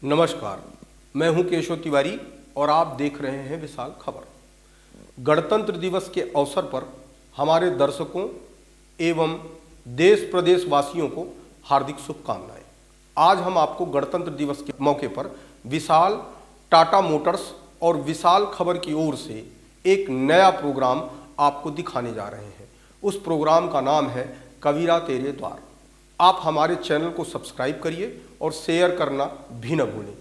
नमस्कार, मैं हूं केशव तिवारी और आप देख रहे हैं विशाल खबर। गणतंत्र दिवस के अवसर पर हमारे दर्शकों एवं देश प्रदेश वासियों को हार्दिक शुभकामनाएं। आज हम आपको गणतंत्र दिवस के मौके पर विशाल टाटा मोटर्स और विशाल खबर की ओर से एक नया प्रोग्राम आपको दिखाने जा रहे हैं। उस प्रोग्राम का नाम है कबीरा तेरे द्वार। आप हमारे चैनल को सब्सक्राइब करिए और शेयर करना भी न भूलें।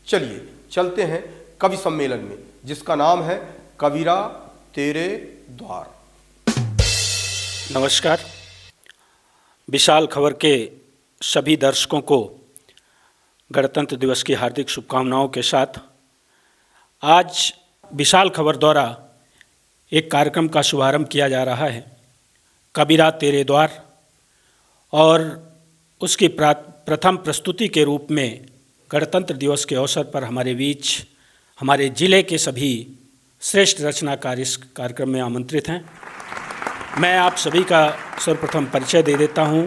चलिए चलते हैं कवि सम्मेलन में, जिसका नाम है कबीरा तेरे द्वार। नमस्कार। विशाल खबर के सभी दर्शकों को गणतंत्र दिवस की हार्दिक शुभकामनाओं के साथ आज विशाल खबर द्वारा एक कार्यक्रम का शुभारंभ किया जा रहा है, कबीरा तेरे द्वार। और उसकी प्रथम प्रस्तुति के रूप में गणतंत्र दिवस के अवसर पर हमारे बीच हमारे जिले के सभी श्रेष्ठ रचनाकार इस कार्यक्रम में आमंत्रित हैं। मैं आप सभी का सर्वप्रथम परिचय दे देता हूं।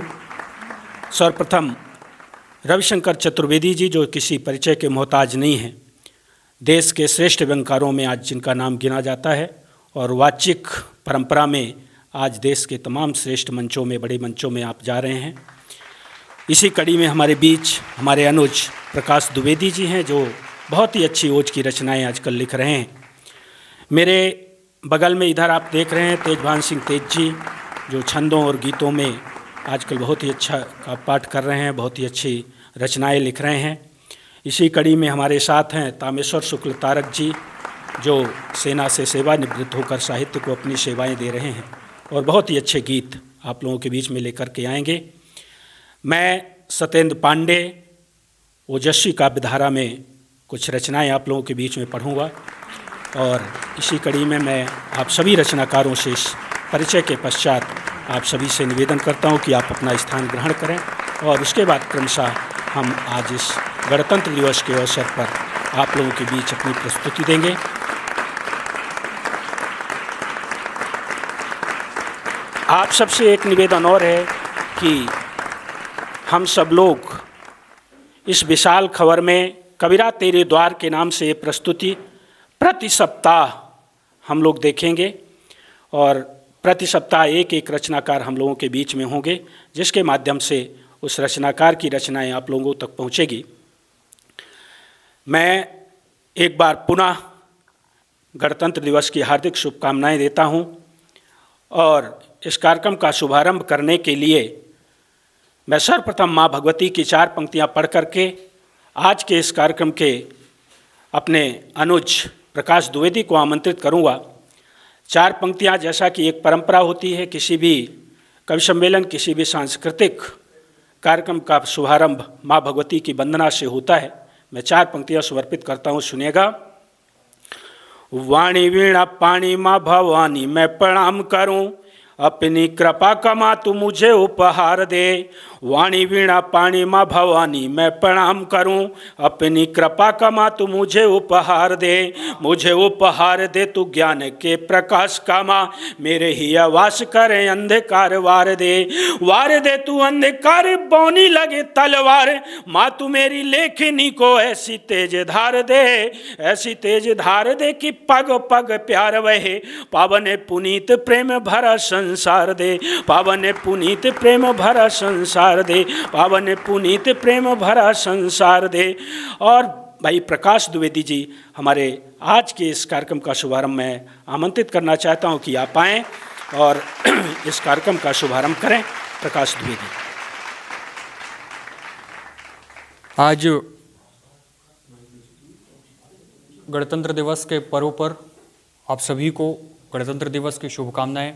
सर्वप्रथम रविशंकर चतुर्वेदी जी, जो किसी परिचय के मोहताज नहीं हैं, देश के श्रेष्ठ व्यंगकारों में आज जिनका नाम गिना जाता है और वाचिक परंपरा में आज देश के तमाम श्रेष्ठ मंचों में, बड़े मंचों में आप जा रहे हैं। इसी कड़ी में हमारे बीच हमारे अनुज प्रकाश द्विवेदी जी हैं, जो बहुत ही अच्छी ओज की रचनाएं आजकल लिख रहे हैं। मेरे बगल में इधर आप देख रहे हैं तेजभान सिंह तेज जी, जो छंदों और गीतों में आजकल बहुत ही अच्छा का पाठ कर रहे हैं, बहुत ही अच्छी रचनाएं लिख रहे हैं। इसी कड़ी में हमारे साथ हैं तामेश्वर शुक्ल तारक जी, जो सेना से सेवानिवृत्त होकर साहित्य को अपनी सेवाएं दे रहे हैं और बहुत ही अच्छे गीत आप लोगों के बीच में लेकर के आएंगे। मैं सत्येंद्र पांडे ओजस्वी काव्यधारा में कुछ रचनाएं आप लोगों के बीच में पढ़ूंगा और इसी कड़ी में मैं आप सभी रचनाकारों से इस परिचय के पश्चात आप सभी से निवेदन करता हूं कि आप अपना स्थान ग्रहण करें और उसके बाद क्रमशः हम आज इस गणतंत्र दिवस के अवसर पर आप लोगों के बीच अपनी प्रस्तुति देंगे। आप सबसे एक निवेदन और है कि हम सब लोग इस विशाल खबर में कबीरा तेरे द्वार के नाम से प्रस्तुति प्रति सप्ताह हम लोग देखेंगे और प्रति सप्ताह एक एक रचनाकार हम लोगों के बीच में होंगे, जिसके माध्यम से उस रचनाकार की रचनाएं आप लोगों तक पहुंचेगी। मैं एक बार पुनः गणतंत्र दिवस की हार्दिक शुभकामनाएं देता हूं और इस कार्यक्रम का शुभारंभ करने के लिए मैं सर्वप्रथम माँ भगवती की 4 पंक्तियाँ पढ़ करके आज के इस कार्यक्रम के अपने अनुज प्रकाश द्विवेदी को आमंत्रित करूँगा। 4 पंक्तियाँ, जैसा कि एक परंपरा होती है किसी भी कवि सम्मेलन, किसी भी सांस्कृतिक कार्यक्रम का शुभारंभ माँ भगवती की वंदना से होता है। मैं 4 पंक्तियाँ समर्पित करता हूँ, सुनिएगा। वाणी वीणा पाणी माँ भवानी मैं प्रणाम करूँ, अपनी कृपा कमा तू मुझे उपहार दे। वाणी वीणा पाणी माँ भवानी मैं प्रणाम करूं, अपनी कृपा कमा तू मुझे उपहार दे। मुझे उपहार दे तू ज्ञान के प्रकाश का माँ, मेरे ही आवास करे अंधकार वार दे। वार दे तू अंधकार बौनी लगे तलवार, माँ तू मेरी लेखनी को ऐसी तेज धार दे, ऐसी तेज धार दे कि पग पग प्यार वहे। पावन पुनीत प्रेम भरा संसार दे, पावन पुनीत प्रेम भरा संसार दे, पावन पुनीत प्रेम भरा संसार दे। और भाई प्रकाश द्विवेदी जी हमारे आज के इस कार्यक्रम का शुभारंभ मैं आमंत्रित करना चाहता हूं कि आप आएँ और इस कार्यक्रम का शुभारंभ करें। प्रकाश द्विवेदी। आज गणतंत्र दिवस के पर्व पर आप सभी को गणतंत्र दिवस की शुभकामनाएं।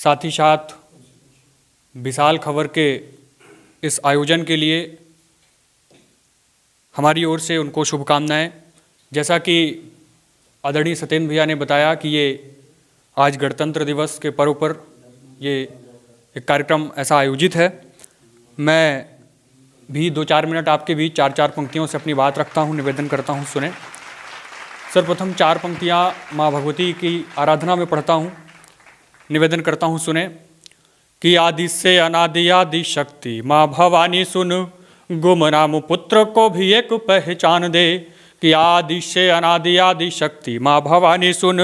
साथ ही साथ विशाल खबर के इस आयोजन के लिए हमारी ओर से उनको शुभकामनाएं। जैसा कि आदरणीय सत्येंद्र भैया ने बताया कि ये आज गणतंत्र दिवस के पर्व पर ये एक कार्यक्रम ऐसा आयोजित है। मैं भी 2-4 मिनट आपके बीच 4-4 पंक्तियों से अपनी बात रखता हूँ, निवेदन करता हूँ, सुने। सर्वप्रथम 4 पंक्तियाँ माँ भगवती की आराधना में पढ़ता हूँ, निवेदन करता हूँ, सुने कि आदि से अनादि आदि शक्ति माँ भवानी सुन, गुमनाम पुत्र को भी एक पहचान दे, कि आदि से अनादि आदि शक्ति माँ भवानी सुन।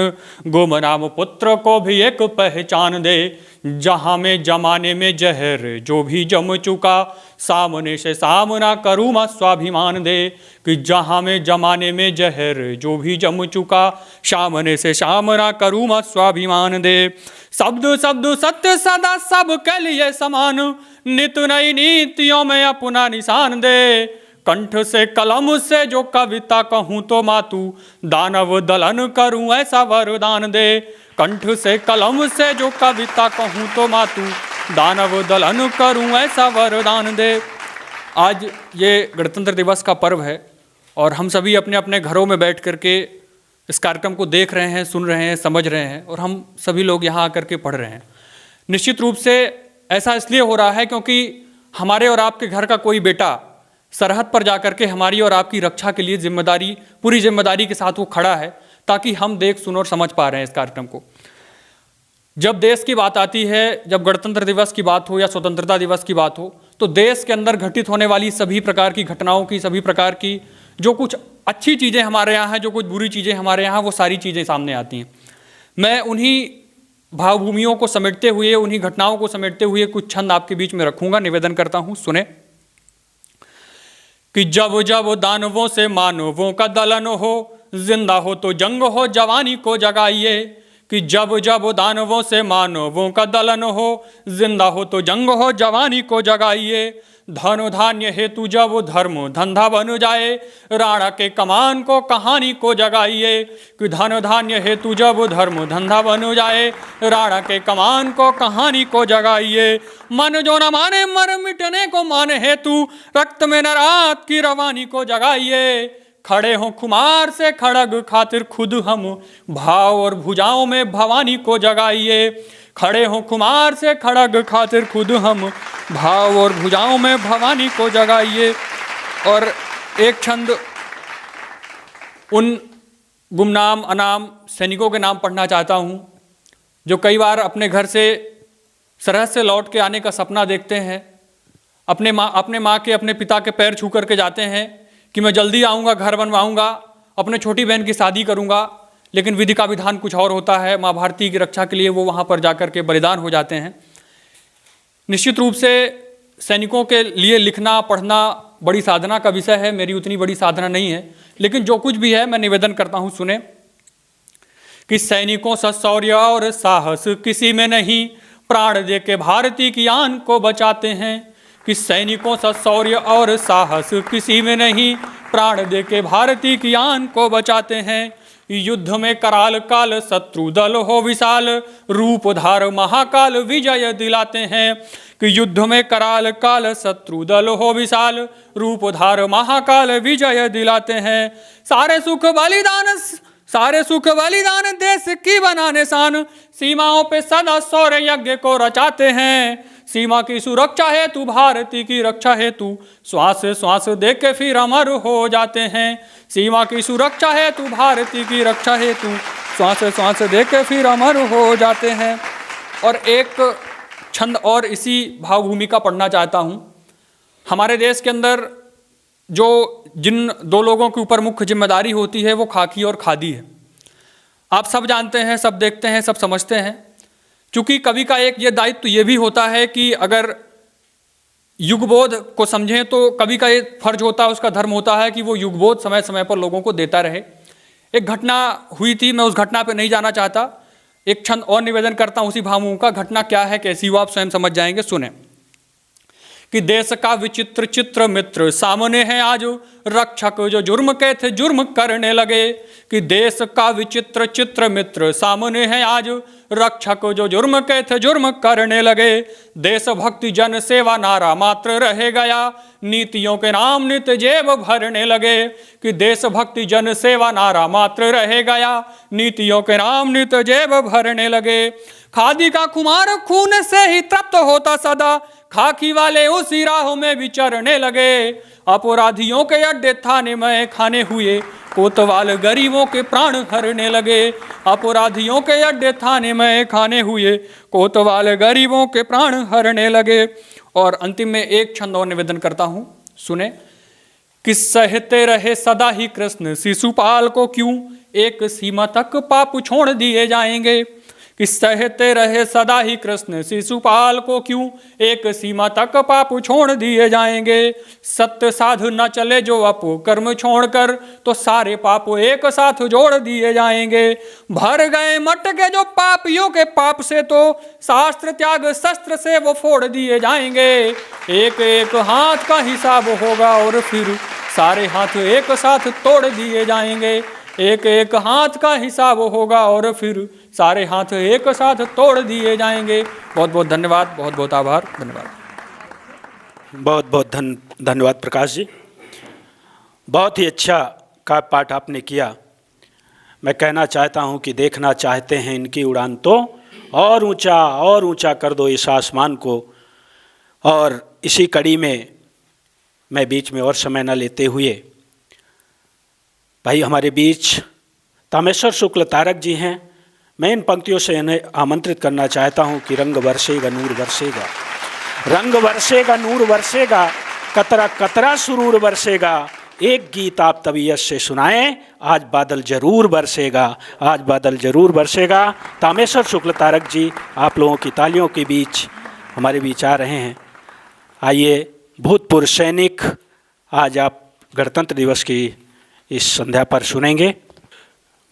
गुमनाम पुत्र को भी एक पहचान दे, जहाँ में जमाने में जहर जो भी जम चुका, सामने से सामना करूँ माँ स्वाभिमान दे। कि जहाँ में जमाने में जहर जो भी जम चुका, सामने से सामना करूँ माँ स्वाभिमान दे। शब्द शब्द सत्य सदा सबके लिए समान, नित नई नीतियों में अपना निशान दे। कंठ से कलम से जो कविता कहूँ तो मातू, दानव दलन करूँ ऐसा वरदान दे। कंठ से कलम से जो कविता कहूँ तो मातू, दानव दलन करूँ ऐसा वरदान दे। आज ये गणतंत्र दिवस का पर्व है और हम सभी अपने अपने घरों में बैठ करके इस कार्यक्रम को देख रहे हैं, सुन रहे हैं, समझ रहे हैं और हम सभी लोग यहाँ आकर के पढ़ रहे हैं। निश्चित रूप से ऐसा इसलिए हो रहा है क्योंकि हमारे और आपके घर का कोई बेटा सरहद पर जाकर के हमारी और आपकी रक्षा के लिए पूरी जिम्मेदारी के साथ वो खड़ा है, ताकि हम देख सुन और समझ पा रहे हैं इस कार्यक्रम को। जब देश की बात आती है, जब गणतंत्र दिवस की बात हो या स्वतंत्रता दिवस की बात हो, तो देश के अंदर घटित होने वाली सभी प्रकार की घटनाओं की, सभी प्रकार की जो कुछ अच्छी चीज़ें हमारे यहाँ हैं, जो कुछ बुरी चीज़ें हमारे यहाँ, वो सारी चीज़ें सामने आती हैं। मैं उन्हीं भावभूमियों को समेटते हुए, उन्हीं घटनाओं को समेटते हुए कुछ छंद आपके बीच में रखूंगा, निवेदन करता हूँ, सुने। कि जब जब दानवों से मानवों का दलन हो, जिंदा हो तो जंग हो, जवानी को जगाइए। कि जब जब दानवों से मानवों का दलन हो, जिंदा हो तो जंग हो, जवानी को जगाइए। धन धान्य हेतु जब धर्म धंधा बन जाए, राणा के कमान को कहानी को जगाइए। कि धन धान्य हेतु जब धर्म धंधा बन जाए, राणा के कमान को कहानी को जगाइए। मन जो न माने मर मिटने को मान हेतु, रक्त में न रात की रवानी को जगाइए। खड़े हों खुमार से खड़ग खातिर खुद हम, भाव और भुजाओं में भवानी को जगाइए। खड़े हों खुमार से खड़ग खातिर खुद हम, भाव और भुजाओं में भवानी को जगाइए। और एक छंद उन गुमनाम अनाम सैनिकों के नाम पढ़ना चाहता हूँ, जो कई बार अपने घर से सरहद से लौट के आने का सपना देखते हैं, अपने माँ के, अपने पिता के पैर छू करके जाते हैं कि मैं जल्दी आऊँगा, घर बनवाऊँगा, अपने छोटी बहन की शादी करूँगा, लेकिन विधि का विधान कुछ और होता है। माँ भारती की रक्षा के लिए वो वहाँ पर जाकर के बलिदान हो जाते हैं। निश्चित रूप से सैनिकों के लिए लिखना पढ़ना बड़ी साधना का विषय है, मेरी उतनी बड़ी साधना नहीं है, लेकिन जो कुछ भी है मैं निवेदन करता हूँ, सुने। कि सैनिकों से शौर्य और साहस किसी में नहीं, प्राण दे के भारती की आन को बचाते हैं। कि सैनिकों से शौर्य और साहस किसी में नहीं, प्राण दे के भारती की आन को बचाते हैं। युद्ध में कराल काल शत्रु दल हो विशाल, रूप धार महाकाल विजय दिलाते हैं। कि युद्ध में कराल काल शत्रु दल हो विशाल, रूप धार महाकाल विजय दिलाते हैं। सारे सुख बलिदान देश की बनाने शान, सीमाओं पे सदा शौर्य यज्ञ को रचाते हैं। सीमा की सुरक्षा हेतु, भारती की रक्षा हेतु, श्वास श्वास दे के फिर अमर हो जाते हैं। सीमा की सुरक्षा हेतु, भारती की रक्षा हेतु, श्वास श्वास दे के फिर अमर हो जाते हैं। और एक छंद और इसी भावभूमि का पढ़ना चाहता हूँ। हमारे देश के अंदर जिन दो लोगों के ऊपर मुख्य जिम्मेदारी होती है, वो खाकी और खादी है। आप सब जानते हैं, सब देखते हैं, सब समझते हैं। चूँकि कवि का एक ये दायित्व ये भी होता है कि अगर युगबोध को समझें तो कवि का ये फर्ज होता है, उसका धर्म होता है कि वो युगबोध समय समय पर लोगों को देता रहे। एक घटना हुई थी, मैं उस घटना पे नहीं जाना चाहता, एक छंद और निवेदन करता हूँ उसी भावों का। घटना क्या है, कैसी वो आप स्वयं समझ जाएंगे, सुने। कि देश का विचित्र चित्र मित्र सामने है आज, रक्षक जो जुर्म के थे जुर्म करने लगे। कि देश का विचित्र चित्र मित्र सामने है आज, रक्षक जो जुर्म के थे जुर्म करने लगे। देशभक्ति जन सेवा नारा मात्र रह गया, नीतियों के नाम नित जेब भरने लगे। कि देशभक्ति जन सेवा नारा मात्र रह गया, नीतियों के नाम नित जेब भरने लगे। खादी का खुमार खून से ही तृप्त होता सदा, खाकी वाले उसी राहों में विचरने लगे। अपराधियों के अड्डे थाने में खाने हुए, कोतवाल गरीबों के प्राण हरने लगे। अपराधियों के अड्डे थाने में खाने हुए, कोतवाल गरीबों के प्राण हरने लगे। और अंतिम में एक छंद और निवेदन करता हूँ, सुने। कि सहते रहे सदा ही कृष्ण शिशुपाल को क्यों एक सीमा तक पाप छोड़ दिए जाएंगे। कि सहते रहे सदा ही कृष्ण शिशुपाल को क्यों एक सीमा तक पाप छोड़ दिए जाएंगे। सत्य साधु न चले जो अपो कर्म छोड़कर तो सारे पाप एक साथ जोड़ दिए जाएंगे। भर गए मटके जो पापियों के पाप से तो शास्त्र त्याग शस्त्र से वो फोड़ दिए जाएंगे। एक एक हाथ का हिसाब होगा और फिर सारे हाथ एक साथ तोड़ दिए जाएंगे। एक एक हाथ का हिसाब होगा और फिर सारे हाथ एक साथ तोड़ दिए जाएंगे। बहुत बहुत धन्यवाद, बहुत बहुत आभार, धन्यवाद। बहुत बहुत धन्यवाद प्रकाश जी। बहुत ही अच्छा काव्य पाठ आपने किया। मैं कहना चाहता हूँ कि देखना चाहते हैं इनकी उड़ान तो और ऊंचा कर दो इस आसमान को। और इसी कड़ी में मैं बीच में और समय न लेते हुए भाई हमारे बीच तामेश्वर शुक्ल तारक जी हैं। मैं इन पंक्तियों से इन्हें आमंत्रित करना चाहता हूं कि रंग बरसेगा नूर बरसेगा, रंग बरसेगा नूर बरसेगा, कतरा कतरा सुरूर बरसेगा, एक गीत आप तबीयत से सुनाएं, आज बादल जरूर बरसेगा, आज बादल जरूर बरसेगा। तामेश्वर शुक्ल तारक जी आप लोगों की तालियों के बीच हमारे बीच आ रहे हैं। आइए, भूतपूर्व सैनिक आज आप गणतंत्र दिवस की इस संध्या पर सुनेंगे।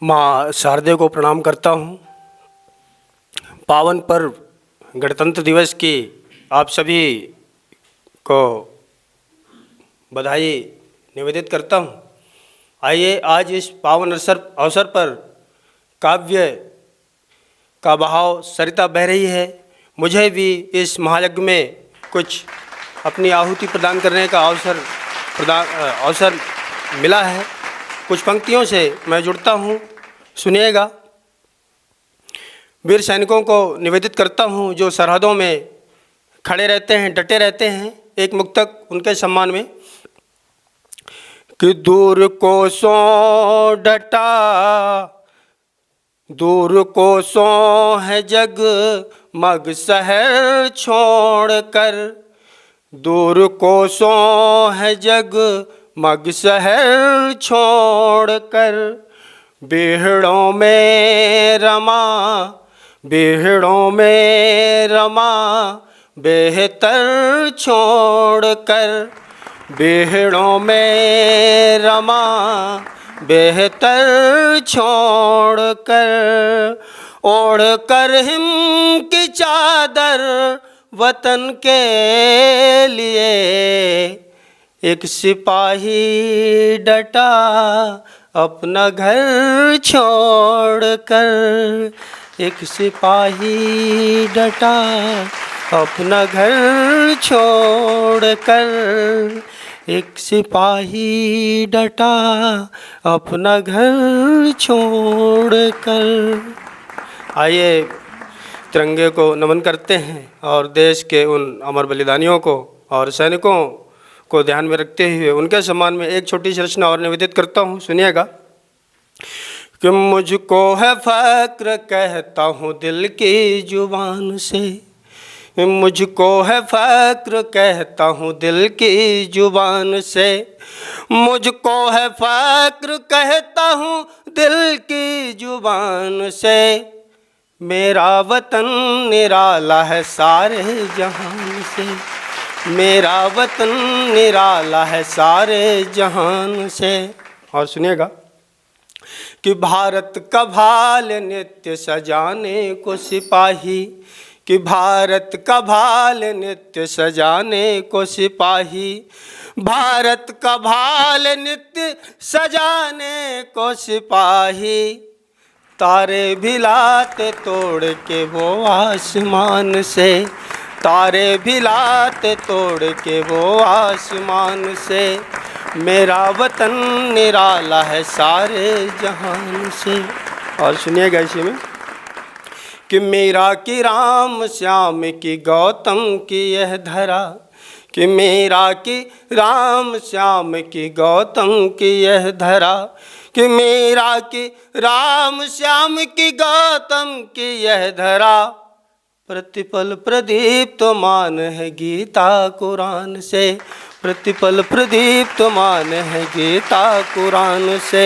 माँ शारदे को प्रणाम करता हूँ। पावन पर्व गणतंत्र दिवस की आप सभी को बधाई निवेदित करता हूँ। आइए, आज इस पावन अवसर पर काव्य का बहाव सरिता बह रही है। मुझे भी इस महायज्ञ में कुछ अपनी आहुति प्रदान करने का अवसर मिला है। कुछ पंक्तियों से मैं जुड़ता हूँ, सुनिएगा। वीर सैनिकों को निवेदित करता हूँ जो सरहदों में खड़े रहते हैं, डटे रहते हैं। एक मुक्तक उनके सम्मान में। कि दूर कोसों डटा, दूर कोसों है जग मग शहर छोड़कर, दूर कोसों है जग मग शहर छोड़कर, बेहड़ों में रमा, बेहड़ों में रमा बेहतर छोड़कर, बेहड़ों में रमा बेहतर छोड़कर, ओढ़ कर हिम की चादर वतन के लिए, एक सिपाही डटा अपना घर छोड़कर, एक सिपाही डटा अपना घर छोड़कर, एक सिपाही डटा अपना घर छोड़कर। आइए, तिरंगे को नमन करते हैं और देश के उन अमर बलिदानियों को और सैनिकों को ध्यान में रखते हुए उनके सम्मान में एक छोटी सी रचना और निवेदित करता हूँ, सुनिएगा। कि मुझको है फ़क्र कहता हूँ दिल की जुबान से, मुझको है फ़क्र कहता हूँ दिल की जुबान से, मुझको है फ़क्र कहता हूँ दिल की जुबान से, मेरा वतन निराला है सारे जहान से, मेरा वतन निराला है सारे जहान से। और सुनिएगा। कि भारत का भाल नित्य सजाने को सिपाही, कि भारत का भाल नित्य सजाने को सिपाही, भारत का भाल नित्य सजाने को सिपाही, तारे भी लाते तोड़ के वो आसमान से, तारे भी लाते तोड़ के वो आसमान से, मेरा वतन निराला है सारे जहान से। और सुनिएगा इसी में। कि मेरा की राम श्याम की गौतम की यह धरा, कि मेरा की राम श्याम की गौतम की यह धरा, कि मेरा की राम श्याम की गौतम की यह धरा, प्रतिपल प्रदीप्त मान है गीता कुरान से, प्रतिपल प्रदीप्त मान है गीता कुरान से।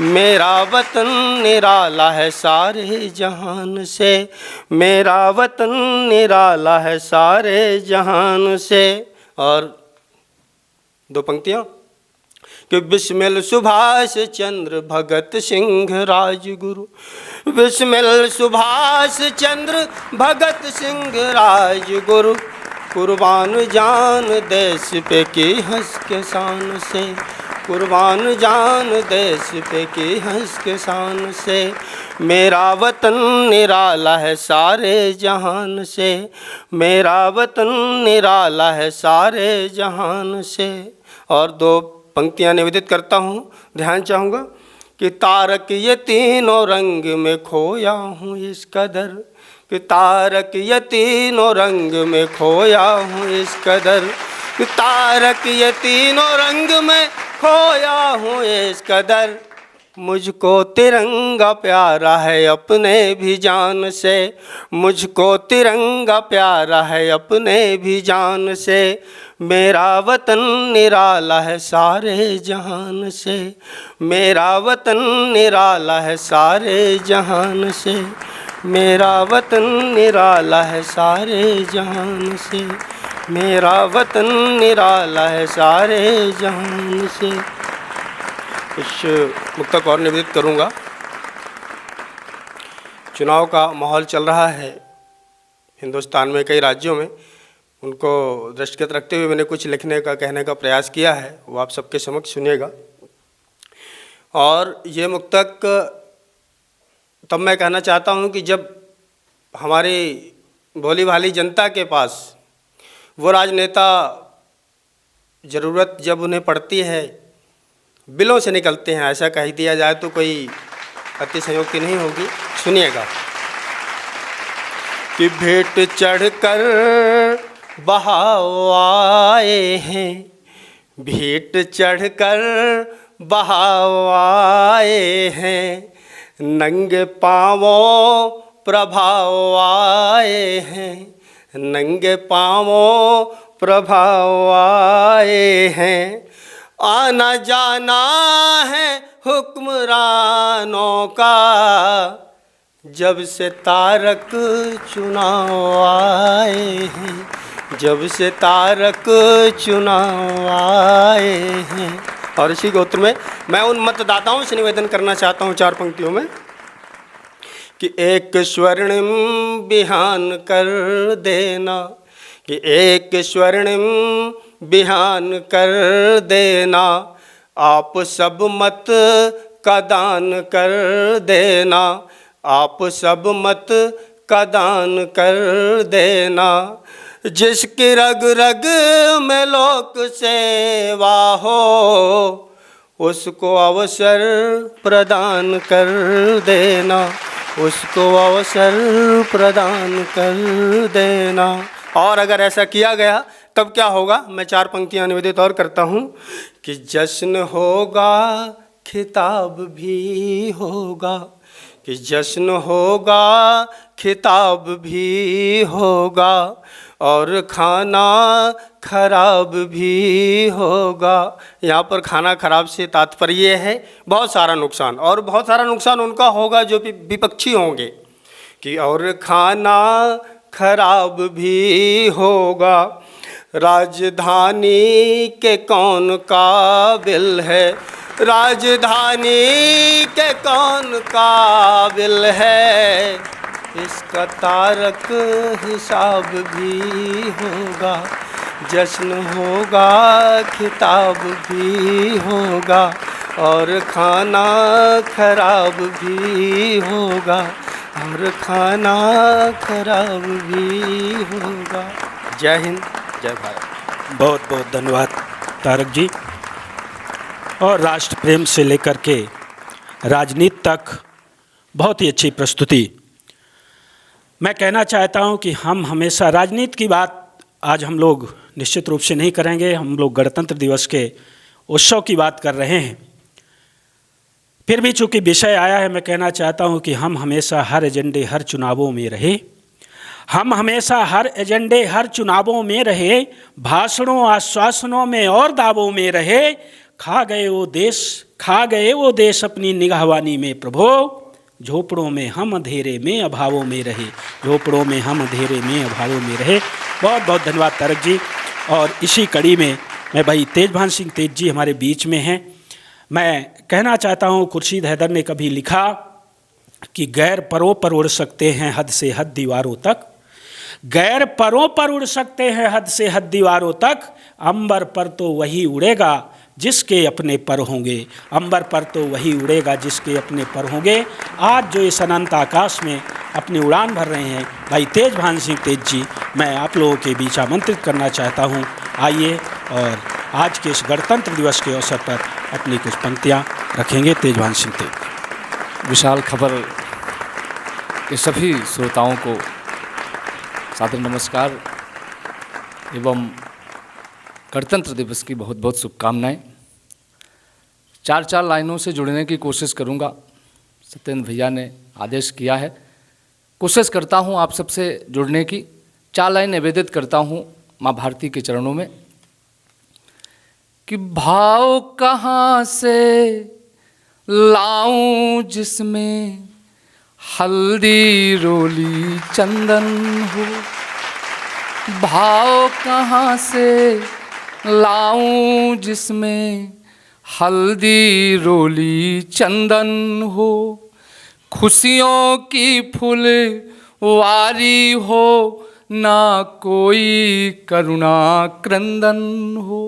मेरा वतन निराला है सारे जहान से, मेरा वतन निराला है सारे जहान से। और दो पंक्तियाँ कि बिस्मिल सुभाष चंद्र भगत सिंह राजगुरु, बिस्मिल सुभाष चंद्र भगत सिंह राजगुरु, कुर्बान जान देश पे की हंस के शान से, कुर्बान जान देश पे की हंस के शान से। मेरा वतन निराला है सारे जहान से, मेरा वतन निराला है सारे जहान से। और दो पंक्तियाँ निवेदित करता हूँ, ध्यान चाहूँगा कि तारक ये तीनों रंग में खोया हूँ इस कदर, कि तारक ये तीनों रंग में खोया हूँ इस कदर, कि तारक ये तीनों रंग में खोया हूँ इस कदर। मुझको तिरंगा प्यारा है अपने भी जान से, मुझको तिरंगा प्यारा है अपने भी जान से। मेरा वतन निराला है सारे जहान से, मेरा वतन निराला है सारे जहान से, मेरा वतन निराला है सारे जहान से, मेरा वतन निराला है सारे जहान से। कुछ मुक्तक और निवेदित करूँगा। चुनाव का माहौल चल रहा है हिंदुस्तान में कई राज्यों में, उनको दृष्टिगत रखते हुए मैंने कुछ लिखने का कहने का प्रयास किया है, वो आप सबके समक्ष सुनिएगा। और ये मुक्तक तब मैं कहना चाहता हूँ कि जब हमारी भोली भाली जनता के पास वो राजनेता ज़रूरत जब उन्हें पड़ती है बिलों से निकलते हैं, ऐसा कह दिया जाए तो कोई अतिशयोक्ति नहीं होगी। सुनिएगा कि भेंट चढ़कर बहाव आए हैं, भेंट चढ़कर बहाव आए हैं, नंगे पाँवों प्रभाव आए हैं, नंगे पाँवों प्रभाव आए हैं। आना जाना है हुक्मरानों का, जब से तारक चुनाव आए हैं, जब से तारक चुनाव आए हैं। और इसी गोत्र में मैं उन मतदाताओं से निवेदन करना चाहता हूँ 4 पंक्तियों में कि एक स्वर्णिम बिहान कर देना, कि एक स्वर्णिम बिहान कर देना, आप सब मत का दान कर देना, आप सब मत का दान कर देना। जिसकी रग रग में लोक सेवा हो, उसको अवसर प्रदान कर देना, उसको अवसर प्रदान कर देना। और अगर ऐसा किया गया तब क्या होगा, मैं 4 पंक्तियाँ निवेदित और करता हूँ कि जश्न होगा खिताब भी होगा, कि जश्न होगा खिताब भी होगा, और खाना खराब भी होगा। यहाँ पर खाना खराब से तात्पर्य है बहुत सारा नुकसान, और बहुत सारा नुकसान उनका होगा जो विपक्षी होंगे, कि और खाना खराब भी होगा। राजधानी के कौन काबिल है, राजधानी के कौन काबिल है, इसका तारक हिसाब भी होगा। जश्न होगा खिताब भी होगा, और खाना खराब भी होगा, और खाना खराब भी होगा। जय हिंद, जय भारत। बहुत बहुत धन्यवाद तारक जी। और राष्ट्र प्रेम से लेकर के राजनीति तक बहुत ही अच्छी प्रस्तुति। मैं कहना चाहता हूं कि हम हमेशा राजनीति की बात आज हम लोग निश्चित रूप से नहीं करेंगे, हम लोग गणतंत्र दिवस के उत्सव की बात कर रहे हैं। फिर भी चूंकि विषय आया है, मैं कहना चाहता हूं कि हम हमेशा हर एजेंडे, हर चुनावों में रहे, हम हमेशा हर एजेंडे, हर चुनावों में रहे, भाषणों, आश्वासनों में और दावों में रहे, खा गए वो देश अपनी निगाहवानी में प्रभो। झोपड़ों में हम अंधेरे में अभावों में रहे, झोपड़ों में हम अंधेरे में अभावों में रहे। बहुत बहुत धन्यवाद तारक जी। और इसी कड़ी में मैं भाई तेजभान सिंह तेज जी हमारे बीच में हैं। मैं कहना चाहता हूँ, खुर्शीद हैदर ने कभी लिखा कि गैर परों पर उड़ सकते हैं हद से हद दीवारों तक, गैर परों पर उड़ सकते हैं हद से हद दीवारों तक, अंबर पर तो वही उड़ेगा जिसके अपने पर होंगे, अंबर पर तो वही उड़ेगा जिसके अपने पर होंगे। आज जो इस अनंत आकाश में अपनी उड़ान भर रहे हैं भाई तेजभान सिंह तेज जी, मैं आप लोगों के बीच आमंत्रित करना चाहता हूं, आइए और आज के इस गणतंत्र दिवस के अवसर पर अपनी कुछ पंक्तियां रखेंगे तेजभान सिंह तेज। विशाल खबर के सभी श्रोताओं को सादर नमस्कार एवं गणतंत्र दिवस की बहुत बहुत शुभकामनाएं। चार लाइनों से जुड़ने की कोशिश करूंगा, सत्येंद्र भैया ने आदेश किया है। कोशिश करता हूं आप सबसे जुड़ने की। 4 लाइन निवेदित करता हूं माँ भारती के चरणों में कि भाव कहाँ से लाऊं जिसमें हल्दी रोली चंदन हो, भाव कहाँ से लाऊं जिसमें हल्दी रोली चंदन हो, खुशियों की फुलवारी हो ना कोई करुणा क्रंदन हो,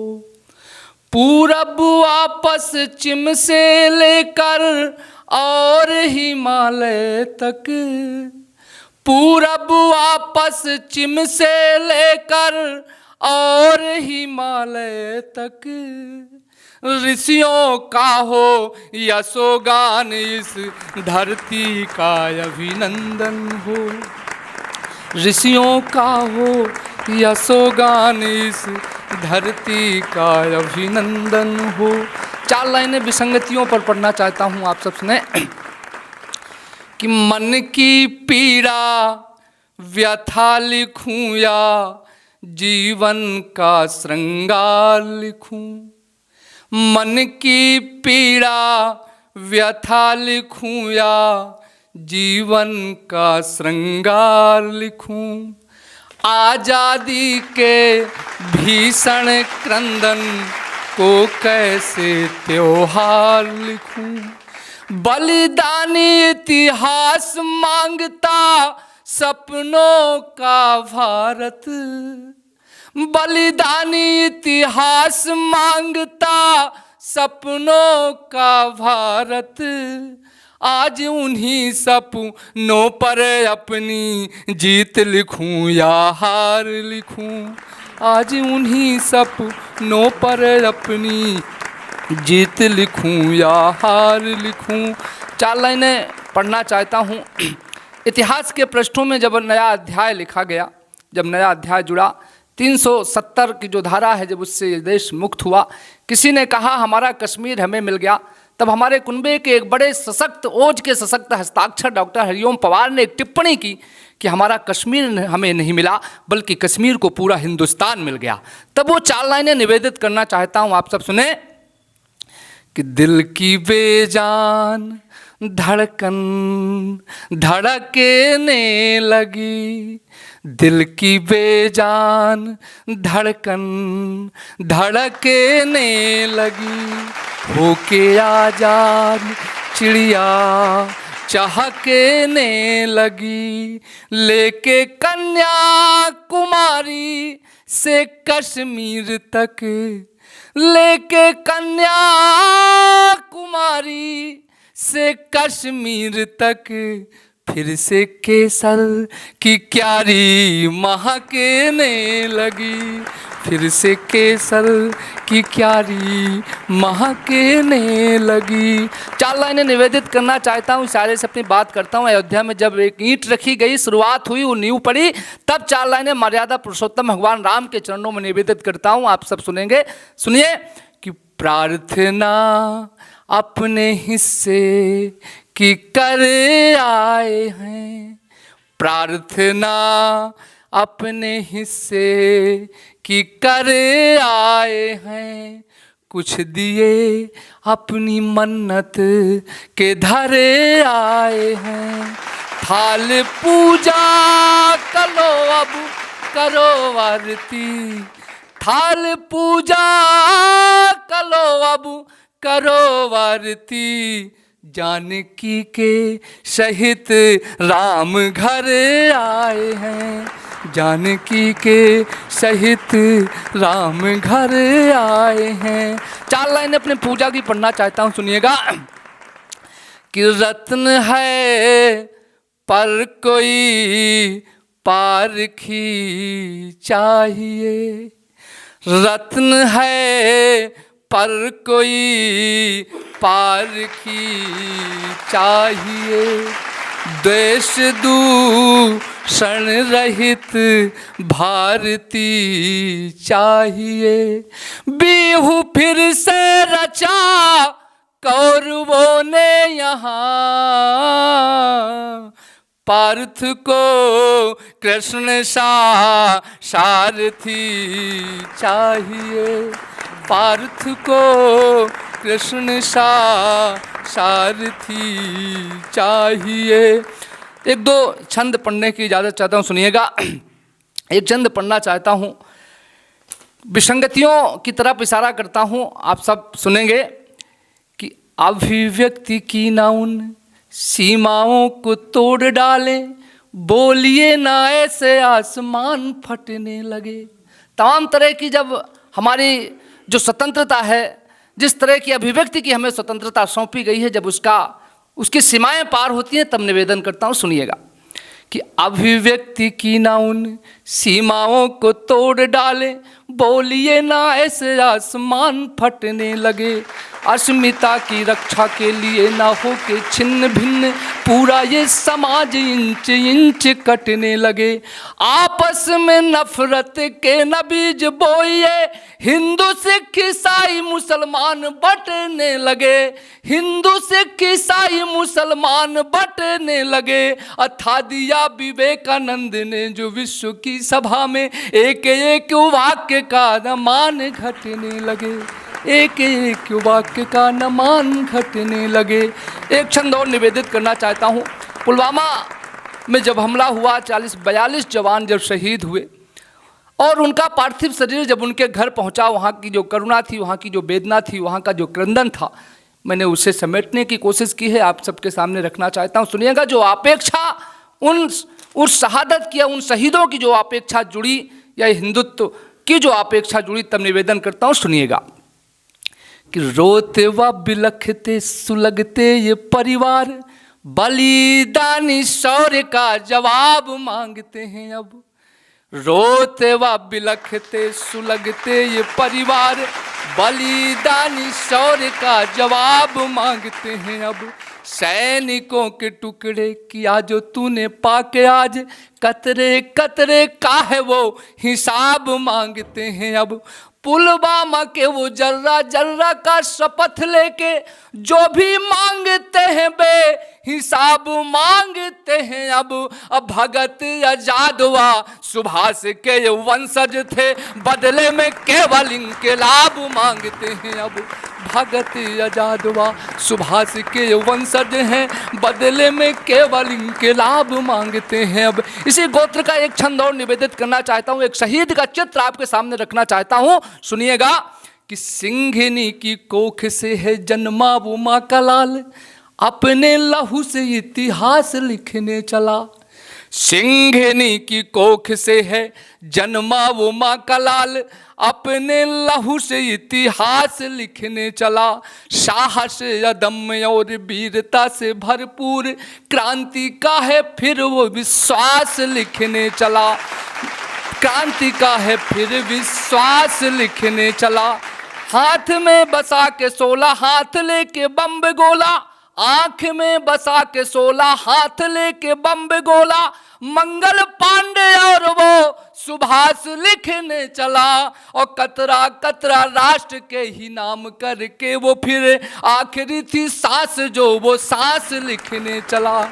पूरब व पश्चिम से लेकर और हिमालय तक, पूरब व पश्चिम से लेकर और हिमालय तक, ऋषियों का हो यशोगान इस धरती का अभिनंदन हो, ऋषियों का हो यशोगान इस धरती का अभिनंदन हो। 4 लाइनें विसंगतियों पर पढ़ना चाहता हूँ, आप सब सुने कि मन की पीड़ा व्यथा लिखूं या जीवन का श्रृंगार लिखूं, मन की पीड़ा व्यथा लिखूं या जीवन का श्रृंगार लिखूं, आजादी के भीषण क्रंदन को कैसे त्योहार लिखूं, बलिदानी इतिहास मांगता सपनों का भारत, बलिदानी इतिहास मांगता सपनों का भारत, आज उन्हीं सपनों पर अपनी जीत लिखूं या हार लिखूं, आज उन्हीं सपनों पर अपनी जीत लिखूं या हार लिखूं। 4 लाइनें पढ़ना चाहता हूँ। इतिहास के पृष्ठों में जब नया अध्याय लिखा गया, जब नया अध्याय जुड़ा, 370 की जो धारा है जब उससे ये देश मुक्त हुआ, किसी ने कहा हमारा कश्मीर हमें मिल गया, तब हमारे कुनबे के एक बड़े सशक्त, ओज के सशक्त हस्ताक्षर डॉक्टर हरिओम पवार ने एक टिप्पणी की कि हमारा कश्मीर हमें नहीं मिला बल्कि कश्मीर को पूरा हिंदुस्तान मिल गया। तब वो 4 लाइनें निवेदित करना चाहता हूँ, आप सब सुने कि दिल की बेजान धड़कन धड़कने लगी, दिल की बेजान धड़कन धड़कने लगी, होके आजाद चिड़िया चहकने लगी, लेके कन्याकुमारी से कश्मीर तक, लेके कन्याकुमारी से कश्मीर तक, फिर से केसर की क्यारी महकने लगी, फिर से केसर की क्यारी महकने लगी। 4 लाइनें निवेदित करना चाहता हूँ, इशारे से अपनी बात करता हूँ। अयोध्या में जब एक ईंट रखी गई, शुरुआत हुई, वो नींव पड़ी, तब 4 लाइनें मर्यादा पुरुषोत्तम भगवान राम के चरणों में निवेदित करता हूँ, आप सब सुनेंगे। सुनिए कि प्रार्थना अपने हिस्से की कर आए हैं, प्रार्थना अपने हिस्से की कर आए हैं, कुछ दिए अपनी मन्नत के धरे आए हैं। थाल पूजा करो अब करो आरती, थाल पूजा करो अब करो आरती, जानकी के सहित राम घर आए हैं, जानकी के सहित राम घर आए हैं। 4 लाइन अपने पूजा की पढ़ना चाहता हूँ, सुनिएगा। कि रत्न है पर कोई पारखी चाहिए, रत्न है पर कोई पारखी चाहिए, देश दूषण रहित भारती चाहिए। बिहू फिर से रचा कौरवों ने यहाँ, पार्थ को कृष्ण सा सारथी चाहिए, पार्थ को कृष्ण सा सारथी चाहिए। 1-2 छंद पढ़ने की इजाज़त चाहता हूँ, सुनिएगा। एक छंद पढ़ना चाहता हूँ, विसंगतियों की तरफ इशारा करता हूँ, आप सब सुनेंगे। कि अभिव्यक्ति की ना उन सीमाओं को तोड़ डालें, बोलिए ना ऐसे आसमान फटने लगे। तमाम तरह की जब हमारी जो स्वतंत्रता है, जिस तरह की अभिव्यक्ति की हमें स्वतंत्रता सौंपी गई है, जब उसकी सीमाएं पार होती हैं, तब निवेदन करता हूँ, सुनिएगा। कि अभिव्यक्ति की ना उन सीमाओं को तोड़ डालें, बोलिए ना ऐसे आसमान फटने लगे, अस्मिता की रक्षा के लिए ना हो के छिन्न भिन्न पूरा ये समाज इंच इंच कटने लगे। आपस में नफरत के न बीज बोइए, हिंदू सिख ईसाई मुसलमान बंटने लगे, हिंदू सिख ईसाई मुसलमान बंटने लगे। अथा दिया विवेकानंद ने जो विश्व की सभा में, एक एक वाक्य का न मान घटने लगे, एक एक वाक्य का न मान घटने लगे। एक छंद और निवेदित करना चाहता हूँ। पुलवामा में जब हमला हुआ, 42 जवान जब शहीद हुए और उनका पार्थिव शरीर जब उनके घर पहुँचा, वहाँ की जो करुणा थी, वहाँ की जो वेदना थी, वहाँ का जो क्रंदन था, मैंने उसे समेटने की कोशिश की है, आप सबके सामने रखना चाहता हूँ। सुनिएगा। जो अपेक्षा उस शहादत की, उन शहीदों की जो अपेक्षा जुड़ी, या हिंदुत्व की जो अपेक्षा जुड़ी, तब निवेदन करता हूँ, सुनिएगा। कि रोते व बिलखते सुलगते ये परिवार, बलिदानी शौर्य का जवाब मांगते हैं अब। रोते व बिलखते सुलगते ये परिवार, बलिदानी शौर्य का जवाब मांगते हैं अब। सैनिकों के टुकड़े किया जो तूने पाके आज, कतरे कतरे का है वो हिसाब मांगते हैं अब। पुलवामा के वो जर्रा जर्रा का शपथ लेके जो भी मांगते हैं बे हिसाब मांगते हैं अब। भगत आजाद व सुभाष के ये वंशज थे, बदले में केवल इनके लाभ मांगते हैं अब। भगत आजाद व सुभाष के ये वंशज हैं, बदले में केवल इनके लाभ मांगते हैं अब। इसी गोत्र का एक छंद और निवेदित करना चाहता हूँ, एक शहीद का चित्र आपके सामने रखना चाहता हूँ, सुनिएगा। कि सिंघनी की कोख से है जन्मा वो माँ का लाल, अपने लहू से इतिहास लिखने चला। सिंघनी की कोख से है जन्मा वो माँ का लाल, अपने लहू से इतिहास लिखने चला। साहस अदम्य और वीरता से भरपूर क्रांति का है फिर वो विश्वास लिखने चला। क्रांति का है फिर विश्वास लिखने चला। हाथ में बसा के 16 हाथ लेके बम्ब गोला, आंख में बसा के 16 हाथ लेके बम्ब गोला। मंगल पांडे और वो सुभाष लिखने चला और कतरा कतरा राष्ट्र के ही नाम करके वो फिर आखिरी थी सांस जो वो सांस लिखने चला।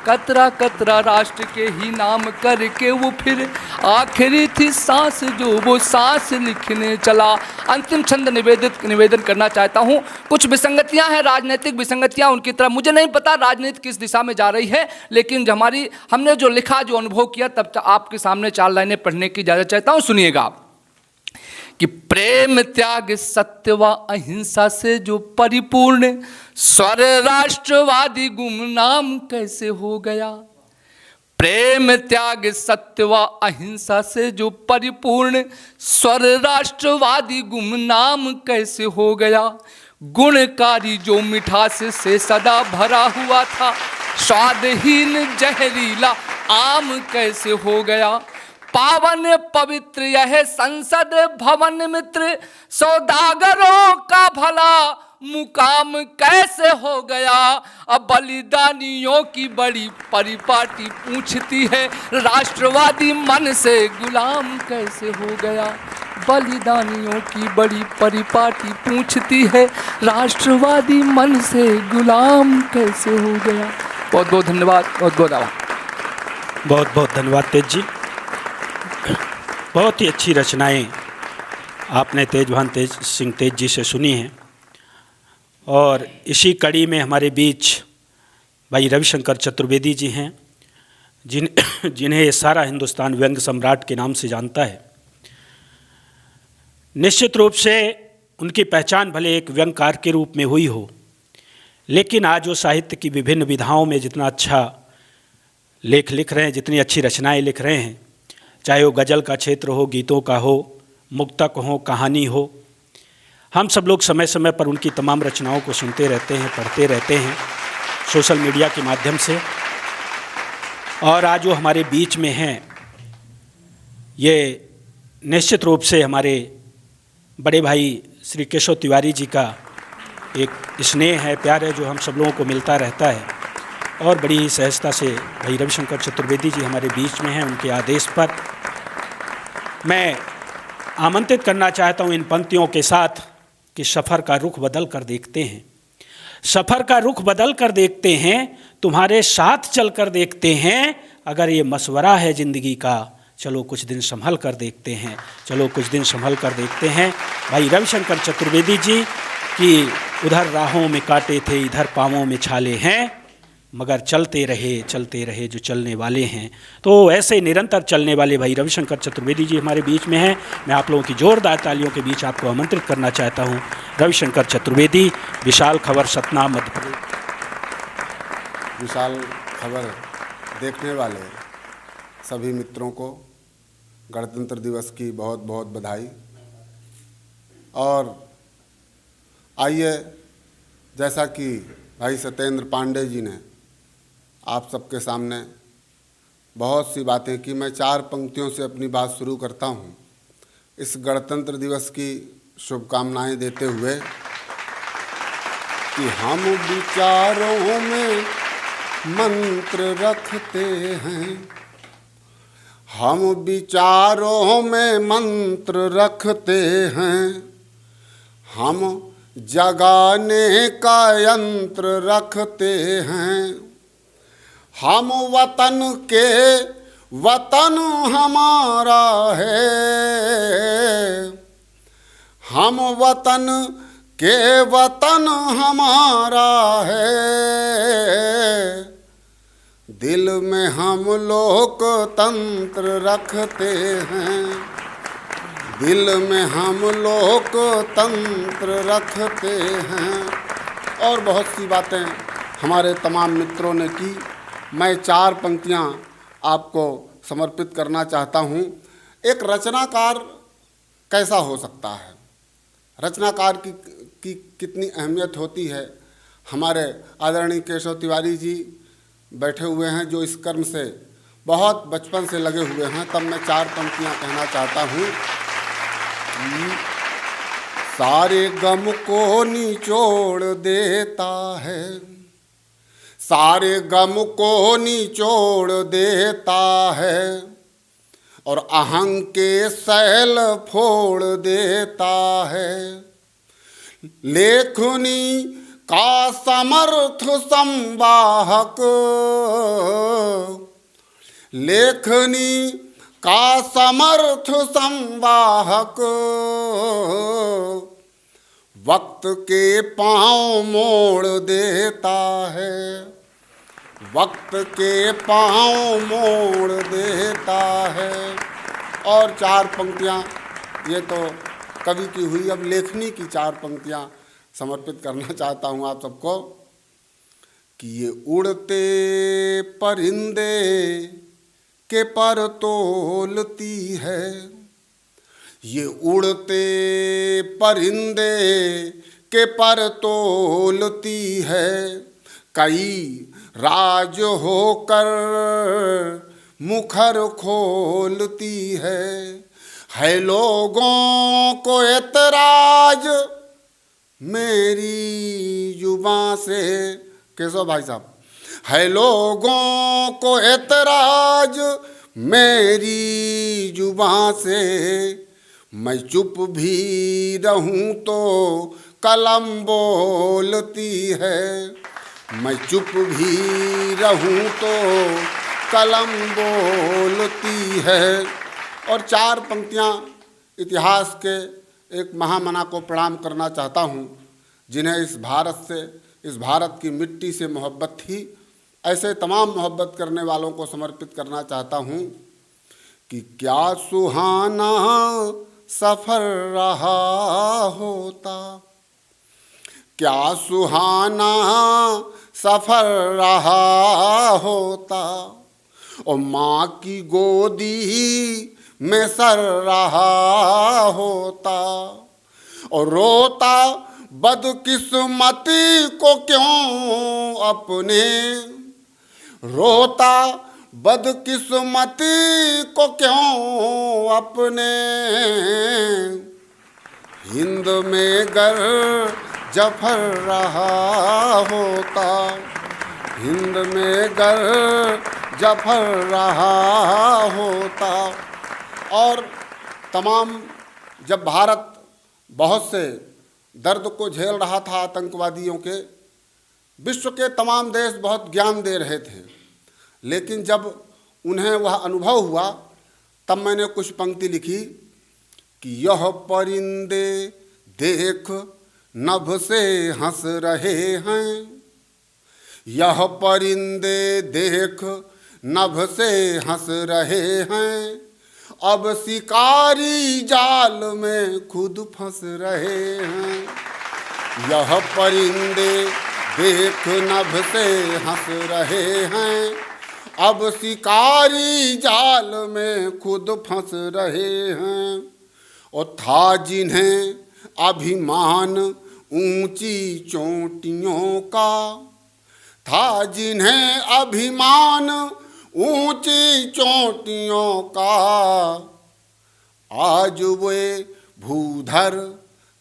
कतरा कतरा राष्ट्र के ही नाम करके वो फिर आखिरी थी सांस जो वो सांस लिखने चला। अंतिम छंद निवेदन करना चाहता हूँ। कुछ विसंगतियाँ हैं, राजनीतिक विसंगतियाँ, उनकी तरफ मुझे नहीं पता राजनीति किस दिशा में जा रही है, लेकिन हमने जो लिखा, जो अनुभव किया, तब आपके सामने 4 लाइनें पढ़ने की इजाज़त चाहता हूँ। सुनिएगा कि प्रेम त्याग सत्य व अहिंसा से जो परिपूर्ण स्वर राष्ट्रवादी गुमनाम कैसे हो गया। प्रेम त्याग सत्य व अहिंसा से जो परिपूर्ण स्वर राष्ट्रवादी गुमनाम कैसे हो गया। गुणकारी जो मिठास से सदा भरा हुआ था, स्वादहीन जहरीला आम कैसे हो गया। पावन पवित्र यह संसद भवन मित्र, सौदागरों का भला मुकाम कैसे हो गया। अब बलिदानियों की बड़ी परिपाटी पूछती है, राष्ट्रवादी मन से गुलाम कैसे हो गया। बलिदानियों की बड़ी परिपाटी पूछती है, राष्ट्रवादी मन से गुलाम कैसे हो गया। बहुत बहुत धन्यवाद, बहुत बहुत आभार। बहुत बहुत धन्यवाद तेज जी। बहुत ही अच्छी रचनाएं आपने तेजभान सिंह तेज जी से सुनी हैं। और इसी कड़ी में हमारे बीच भाई रविशंकर चतुर्वेदी जी हैं, जिन्हें ये सारा हिंदुस्तान व्यंग सम्राट के नाम से जानता है। निश्चित रूप से उनकी पहचान भले एक व्यंगकार के रूप में हुई हो, लेकिन आज वो साहित्य की विभिन्न विधाओं में जितना अच्छा लेख लिख रहे हैं, जितनी अच्छी रचनाएं लिख रहे हैं, चाहे वो गज़ल का क्षेत्र हो, गीतों का हो, मुक्तक हो, कहानी हो, हम सब लोग समय समय पर उनकी तमाम रचनाओं को सुनते रहते हैं, पढ़ते रहते हैं सोशल मीडिया के माध्यम से। और आज वो हमारे बीच में हैं, ये निश्चित रूप से हमारे बड़े भाई श्री केशव तिवारी जी का एक स्नेह है, प्यार है, जो हम सब लोगों को मिलता रहता है। और बड़ी ही सहजता से भाई रविशंकर चतुर्वेदी जी हमारे बीच में हैं। उनके आदेश पर मैं आमंत्रित करना चाहता हूं इन पंक्तियों के साथ कि सफ़र का रुख बदल कर देखते हैं, सफ़र का रुख बदल कर देखते हैं, तुम्हारे साथ चल कर देखते हैं। अगर ये मशवरा है ज़िंदगी का, चलो कुछ दिन संभल कर देखते हैं, चलो कुछ दिन संभल कर देखते हैं। भाई रविशंकर चतुर्वेदी जी की उधर राहों में कांटे थे, इधर पाँवों में छाले हैं, मगर चलते रहे जो चलने वाले हैं। तो ऐसे निरंतर चलने वाले भाई रविशंकर चतुर्वेदी जी हमारे बीच में हैं। मैं आप लोगों की जोरदार तालियों के बीच आपको आमंत्रित करना चाहता हूं। रविशंकर चतुर्वेदी, विशाल खबर, सतना, मध्य प्रदेश। विशाल खबर देखने वाले सभी मित्रों को गणतंत्र दिवस की बहुत बहुत बधाई। और आइए, जैसा कि भाई सत्येंद्र पांडे जी ने आप सबके सामने बहुत सी बातें की, मैं 4 पंक्तियों से अपनी बात शुरू करता हूँ। इस गणतंत्र दिवस की शुभकामनाएं देते हुए कि हम विचारों में मंत्र रखते हैं, हम विचारों में मंत्र रखते हैं, हम जगाने का यंत्र रखते हैं। हम वतन हमारा है, हम वतन हमारा है। दिल में हम लोकतंत्र रखते हैं, दिल में हम लोकतंत्र रखते हैं। और बहुत सी बातें हमारे तमाम मित्रों ने की। मैं 4 पंक्तियां आपको समर्पित करना चाहता हूं। एक रचनाकार कैसा हो सकता है, रचनाकार की कितनी अहमियत होती है। हमारे आदरणीय केशव तिवारी जी बैठे हुए हैं, जो इस कर्म से बहुत बचपन से लगे हुए हैं। तब मैं 4 पंक्तियां कहना चाहता हूँ। सारे गम को निचोड़ देता है, सारे गम को निचोड़ देता है, और अहं के सैल फोड़ देता है। लेखनी का समर्थ संवाहक, लेखनी का समर्थ संवाहक, वक्त के पांव मोड़ देता है, वक्त के पांव मोड़ देता है। और 4 पंक्तियाँ ये तो कवि की हुई, अब लेखनी की 4 पंक्तियाँ समर्पित करना चाहता हूँ आप सबको कि ये उड़ते परिंदे के पर तोलती है, ये उड़ते परिंदे के पर तोलती है, कई राज होकर मुखर खोलती है लोगों को एतराज मेरी जुबां से। केशव भाई साहब, है लोगों को एतराज मेरी जुबां से, मैं चुप भी रहूं तो कलम बोलती है, मैं चुप भी रहूं तो कलम बोलती है। और 4 पंक्तियाँ इतिहास के एक महामना को प्रणाम करना चाहता हूँ, जिन्हें इस भारत से, इस भारत की मिट्टी से मोहब्बत थी। ऐसे तमाम मोहब्बत करने वालों को समर्पित करना चाहता हूँ कि क्या सुहाना सफ़र रहा होता, क्या सुहाना सफ़र रहा होता, और माँ की गोदी में सर रहा होता, और रोता बदकिस्मती को क्यों अपने, रोता बदकिस्मती को क्यों अपने, हिंद में गर जफर रहा होता, हिंद में गर जफर रहा होता। और तमाम जब भारत बहुत से दर्द को झेल रहा था आतंकवादियों के, विश्व के तमाम देश बहुत ज्ञान दे रहे थे, लेकिन जब उन्हें वह अनुभव हुआ तब मैंने कुछ पंक्ति लिखी कि यह परिंदे देख नभ से हंस रहे हैं, यह परिंदे देख नभ से हंस रहे हैं, अब शिकारी जाल में खुद फंस रहे हैं, यह परिंदे देख नभ से हंस रहे हैं, अब शिकारी जाल में खुद फंस रहे हैं। और था जिन्हें अभिमान ऊंची चोटियों का, था जिन्हें अभिमान ऊंची चोटियों का, आज वे भूधर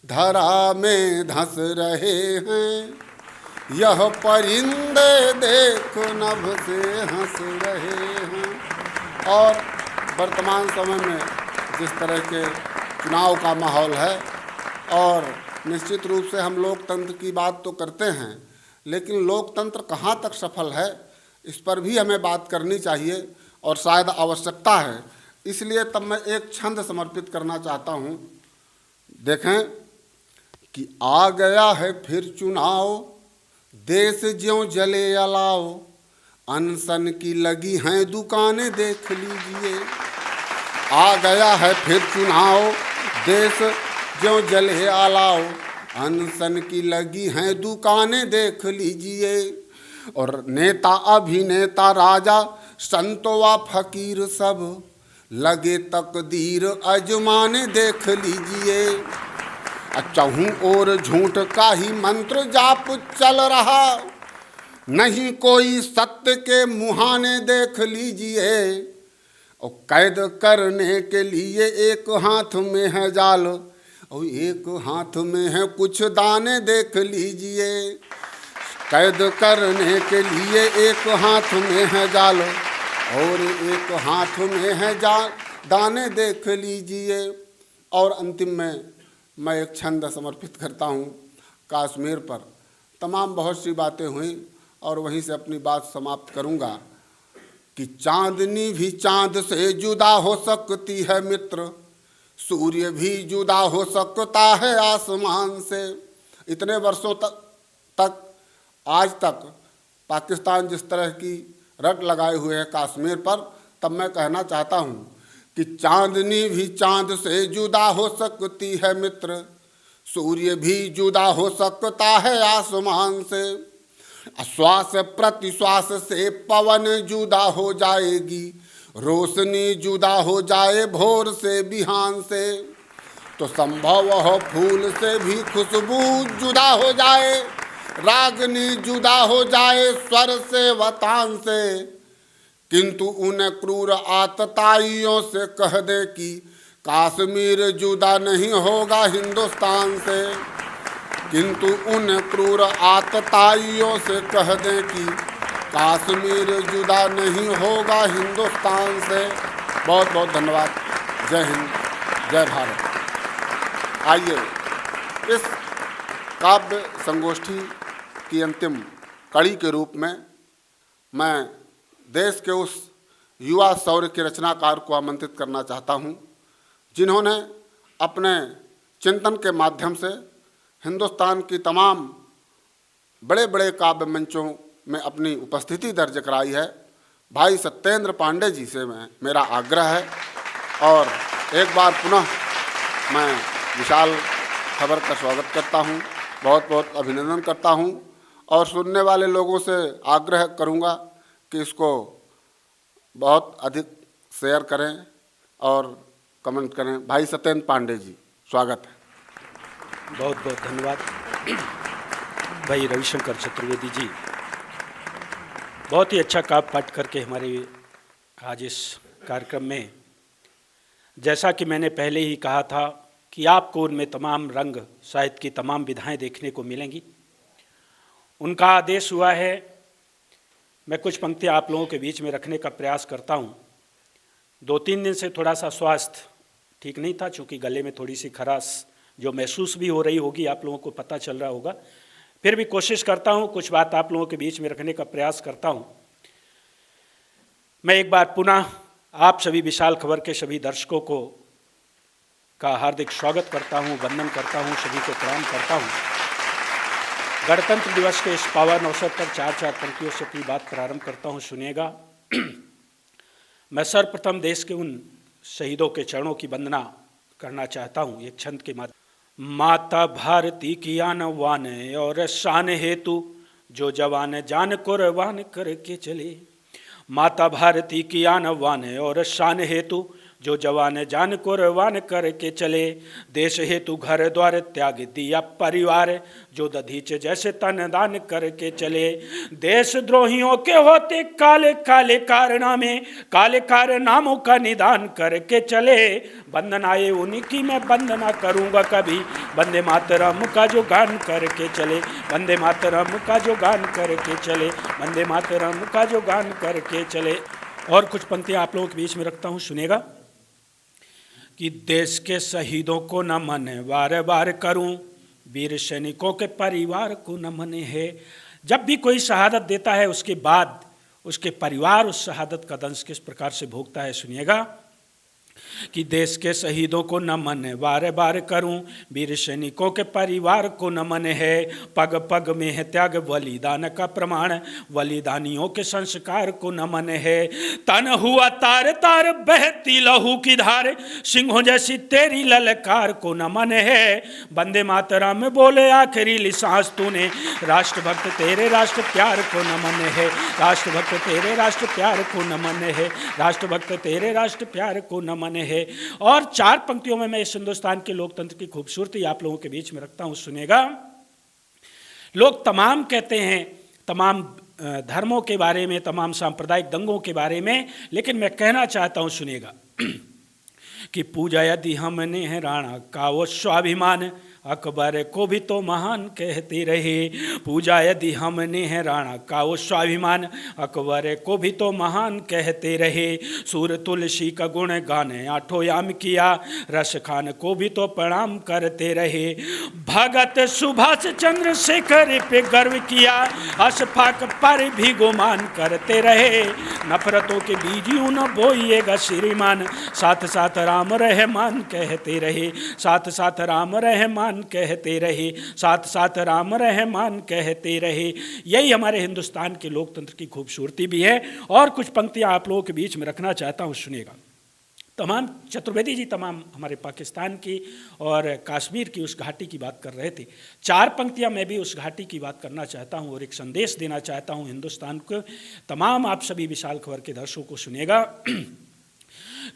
धरा में धंस रहे हैं, यह परिंदे देख नभ से हंस रहे हैं। और वर्तमान समय में जिस तरह के चुनाव का माहौल है, और निश्चित रूप से हम लोकतंत्र की बात तो करते हैं, लेकिन लोकतंत्र कहाँ तक सफल है इस पर भी हमें बात करनी चाहिए और शायद आवश्यकता है। इसलिए तब मैं एक छंद समर्पित करना चाहता हूँ। देखें कि आ गया है फिर चुनाव, देश ज्यों जले अलाव, अनशन की लगी हैं दुकानें देख लीजिए। आ गया है फिर चुनाव, देश ज्यों जले अलाव, अनशन की लगी हैं दुकानें देख लीजिए। और नेता अभिनेता राजा संतो व फकीर सब लगे तकदीर अजमाने देख लीजिए। चहूं और झूठ का ही मंत्र जाप चल रहा, नहीं कोई सत्य के मुहाने देख लीजिए। और कैद करने के लिए एक हाथ में है जाल और एक हाथ में है कुछ दाने देख लीजिए। कैद करने के लिए एक हाथ में है जाल और एक हाथ में है दाने देख लीजिए। और अंतिम में मैं एक छंद समर्पित करता हूँ कश्मीर पर। तमाम बहुत सी बातें हुई और वहीं से अपनी बात समाप्त करूँगा कि चांदनी भी चांद से जुदा हो सकती है मित्र, सूर्य भी जुदा हो सकता है आसमान से। इतने वर्षों तक आज तक पाकिस्तान जिस तरह की रट लगाए हुए है कश्मीर पर, तब मैं कहना चाहता हूँ कि चांदनी भी चांद से जुदा हो सकती है मित्र, सूर्य भी जुदा हो सकता है आसमान से। श्वास प्रतिश्वास से पवन जुदा हो जाएगी, रोशनी जुदा हो जाए भोर से बिहान से, तो संभव हो फूल से भी खुशबू जुदा हो जाए, रागनी जुदा हो जाए स्वर से व तान से। किंतु उन क्रूर आतताइयों से कह दे कि कश्मीर जुदा नहीं होगा हिंदुस्तान से। किंतु उन क्रूर आतताइयों से कह दें कि कश्मीर जुदा नहीं होगा हिंदुस्तान से। बहुत बहुत धन्यवाद। जय हिंद, जय भारत। आइए इस काव्य संगोष्ठी की अंतिम कड़ी के रूप में मैं देश के उस युवा शौर्य के रचनाकार को आमंत्रित करना चाहता हूँ, जिन्होंने अपने चिंतन के माध्यम से हिंदुस्तान की तमाम बड़े बड़े काव्य मंचों में अपनी उपस्थिति दर्ज कराई है। भाई सत्येंद्र पांडे जी से मेरा आग्रह है और एक बार पुनः मैं विशाल खबर का स्वागत करता हूं, बहुत बहुत अभिनंदन करता हूं और सुनने वाले लोगों से आग्रह करूंगा कि इसको बहुत अधिक शेयर करें और कमेंट करें। भाई सत्येंद्र पांडे जी, स्वागत है। बहुत बहुत धन्यवाद भाई रविशंकर चतुर्वेदी जी। बहुत ही अच्छा काव्य पाठ करके हमारे आज इस कार्यक्रम में, जैसा कि मैंने पहले ही कहा था कि आपको उनमें तमाम रंग साहित्य की तमाम विधाएं देखने को मिलेंगी। उनका आदेश हुआ है, मैं कुछ पंक्तियां आप लोगों के बीच में रखने का प्रयास करता हूं। 2-3 दिन से थोड़ा सा स्वास्थ्य ठीक नहीं था, चूँकि गले में थोड़ी सी खराश जो महसूस भी हो रही होगी, आप लोगों को पता चल रहा होगा। फिर भी कोशिश करता हूं, कुछ बात आप लोगों के बीच में रखने का प्रयास करता हूं। मैं एक बार पुनः आप सभी विशाल खबर के सभी दर्शकों को का हार्दिक स्वागत करता हूं, वंदन करता हूं, सभी को प्रणाम करता हूं। गणतंत्र दिवस के इस पावन अवसर पर 4 पंक्तियों से अपनी बात प्रारंभ करता हूं, सुनिएगा। मैं सर्वप्रथम देश के उन शहीदों के चरणों की वंदना करना चाहता हूं एक छंद के माध्यम। माता भारती की आन वान और शान हेतु जो जवान जान कुर्बान करके चले। माता भारती की आन वान और शान हेतु जो जवान जान कुर्बान करके चले। देश हेतु घर द्वार त्याग दिया परिवार जो दधीच जैसे तन दान करके चले। देशद्रोहियों के होते काले काले कारनामे, काले कारनामों का निदान करके चले। वंदनाएं उन्हीं की मैं वंदना करूंगा कभी, वंदे मातरम का जो गान करके चले, वंदे मातरम का जो गान करके चले, वंदे मातरम का जो गान करके चले। और कुछ पंक्तियां आप लोगों के बीच में रखता हूं, सुनेगा कि देश के शहीदों को नमन बार बार करूं, वीर सैनिकों के परिवार को नमन है। जब भी कोई शहादत देता है उसके बाद उसके परिवार उस शहादत का दंश किस प्रकार से भोगता है, सुनिएगा कि देश के शहीदों को नमन बार बार करूं, वीर सैनिकों के परिवार को नमन है। पग पग में है त्याग बलिदान का प्रमाण, बलिदानियों के संस्कार को नमन है। तन हुआ तार तार बहती लहू की धार, सिंहों जैसी तेरी ललकार को नमन है। वंदे मातरम बोले आखिरी सांस तूने, राष्ट्रभक्त तेरे राष्ट्र प्यार को नमन है। राष्ट्रभक्त तेरे राष्ट्र प्यार को नमन है। राष्ट्रभक्त तेरे राष्ट्र प्यार को नमन है। और 4 पंक्तियों में मैं इस हिंदुस्तान के लोकतंत्र की खूबसूरती आप लोगों के बीच में रखता हूं, सुनेगा। लोग तमाम कहते हैं तमाम धर्मों के बारे में, तमाम सांप्रदायिक दंगों के बारे में, लेकिन मैं कहना चाहता हूं, सुनेगा कि पूजा यदि हमने है राणा का वो स्वाभिमान, अकबर को भी तो महान कहते रहे, पूजा यदि हमने है राणा का वो स्वाभिमान, अकबर को भी तो महान कहते रहे, सूर तुलसी का गुण गाने आठों याम किया, रस खान को भी तो प्रणाम करते रहे, भगत सुभाष चंद्रशेखर पे गर्व किया, अशफाक पर भी गुमान करते रहे, नफरतों के बीज यूं न बोइएगा श्रीमान, साथ साथ राम रहमान कहते रहे, साथ साथ राम रहमान कहते रहे, साथ साथ राम रहमान कहते रहे। यही हमारे हिंदुस्तान के लोकतंत्र की खूबसूरती भी है। और कुछ पंक्तियां आप लोगों के बीच में रखना चाहता हूं, सुनिएगा। तमाम चतुर्वेदी जी तमाम हमारे पाकिस्तान की और कश्मीर की उस घाटी की बात कर रहे थे। 4 पंक्तियां मैं भी उस घाटी की बात करना चाहता हूं और एक संदेश देना चाहता हूं हिंदुस्तान को। तमाम आप सभी विशाल खबर के दर्शकों को सुनिएगा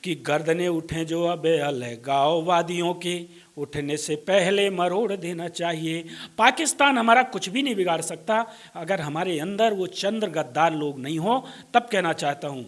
कि गर्दनें उठें जो अब अलगाववादियों की, उठने से पहले मरोड़ देना चाहिए। पाकिस्तान हमारा कुछ भी नहीं बिगाड़ सकता अगर हमारे अंदर वो चंद्र गद्दार लोग नहीं हो। तब कहना चाहता हूँ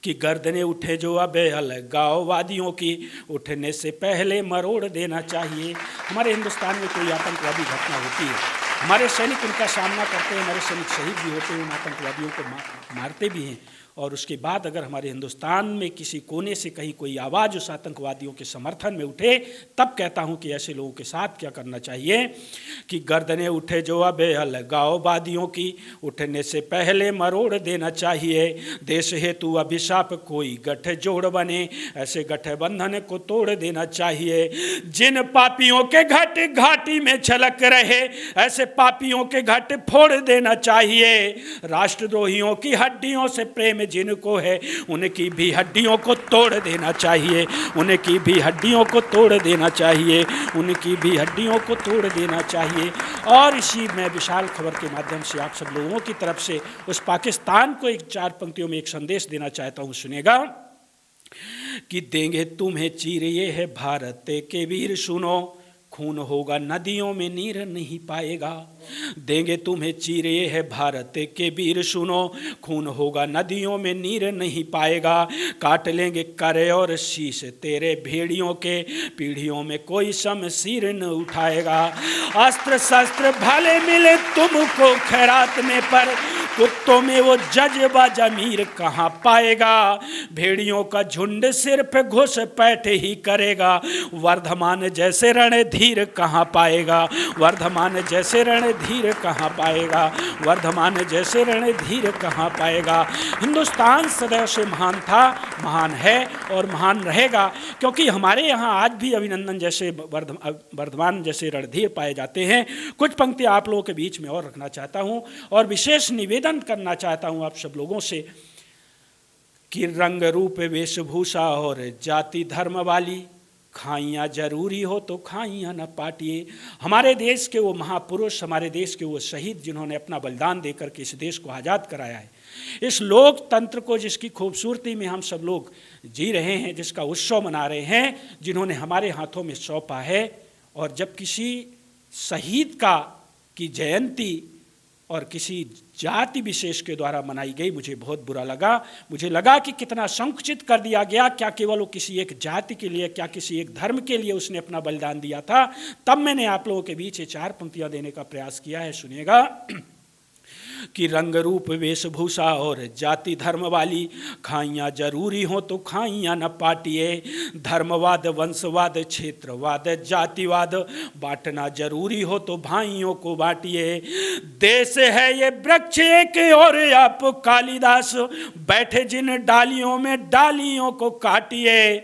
कि गर्दनें उठे जो अब अलगाववादियों की, उठने से पहले मरोड़ देना चाहिए। हमारे हिंदुस्तान में कोई आतंकवादी घटना होती है, हमारे सैनिक उनका सामना करते हैं, हमारे सैनिक शहीद भी होते हैं, उन आतंकवादियों को मारते भी हैं। और उसके बाद अगर हमारे हिंदुस्तान में किसी कोने से कहीं कोई आवाज़ उस आतंकवादियों के समर्थन में उठे, तब कहता हूं कि ऐसे लोगों के साथ क्या करना चाहिए कि गर्दनें उठे जो अब अलगाववादियों की, उठने से पहले मरोड़ देना चाहिए। देश हेतु अभिशाप कोई गठजोड़ बने, ऐसे गठबंधन को तोड़ देना चाहिए। जिन पापियों के घट घाटी में छलक रहे, ऐसे पापियों के घट फोड़ देना चाहिए। राष्ट्रद्रोहियों की हड्डियों से प्रेम जिनको है, उनकी भी हड्डियों को तोड़ देना चाहिए, उनकी भी हड्डियों को तोड़ देना चाहिए, उनकी भी हड्डियों को तोड़ देना चाहिए। और इसी मैं विशाल खबर के माध्यम से आप सब लोगों की तरफ से उस पाकिस्तान को एक 4 पंक्तियों में एक संदेश देना चाहता हूँ, सुनेगा कि देंगे तुम्हें चीर ये है भारत के वीर, सुनो खून होगा नदियों में नीर नहीं पाएगा। देंगे तुम्हें चीर ये है भारत के वीर, सुनो खून होगा नदियों में नीर नहीं पाएगा। काट लेंगे करे और शीश तेरे भेड़ियों के, पीढ़ियों में कोई शमशीर न उठाएगा। अस्त्र शस्त्र भले मिले तुमको खैरात में, पर कुत्तों में वो जज्बा जमीर कहाँ पाएगा। भेड़ियों का झुंड सिर्फ घुसपैठ ही करेगा, वर्धमान जैसे रणधीर कहाँ पाएगा, वर्धमान जैसे रणधीर कहाँ पाएगा, वर्धमान जैसे रणधीर कहाँ पाएगा। हिंदुस्तान सदैव से महान था, महान है और महान रहेगा, क्योंकि हमारे यहाँ आज भी अभिनंदन जैसे वर्धमान जैसे रणधीर पाए जाते हैं। कुछ पंक्तियाँ आप लोगों के बीच में और रखना चाहता हूँ और विशेष निवेदन करना चाहता हूं आप सब लोगों से कि रंग रूप वेशभूषा और जाति धर्म वाली खाइयाँ जरूरी हो तो खाइयाँ न पाटिए। हमारे देश के वो महापुरुष, हमारे देश के वो शहीद जिन्होंने अपना बलिदान देकर के इस देश को आज़ाद कराया है, इस लोकतंत्र को जिसकी खूबसूरती में हम सब लोग जी रहे हैं, जिसका उत्सव मना रहे हैं, जिन्होंने हमारे हाथों में सौंपा है। और जब किसी शहीद की जयंती और किसी जाति विशेष के द्वारा मनाई गई, मुझे बहुत बुरा लगा। मुझे लगा कि कितना संकुचित कर दिया गया, क्या केवल वो किसी एक जाति के लिए, क्या किसी एक धर्म के लिए उसने अपना बलिदान दिया था। तब मैंने आप लोगों के बीच ये 4 पंक्तियां देने का प्रयास किया है, सुनिएगा कि रंग रूप वेशभूषा और जाति धर्म वाली खाइयाँ जरूरी हो तो खाइयाँ न पाटिए। धर्मवाद वंशवाद क्षेत्रवाद जातिवाद बांटना जरूरी हो तो भाइयों को बांटिए। देश है ये वृक्ष एक और आप कालिदास, बैठे जिन डालियों में डालियों को काटिए।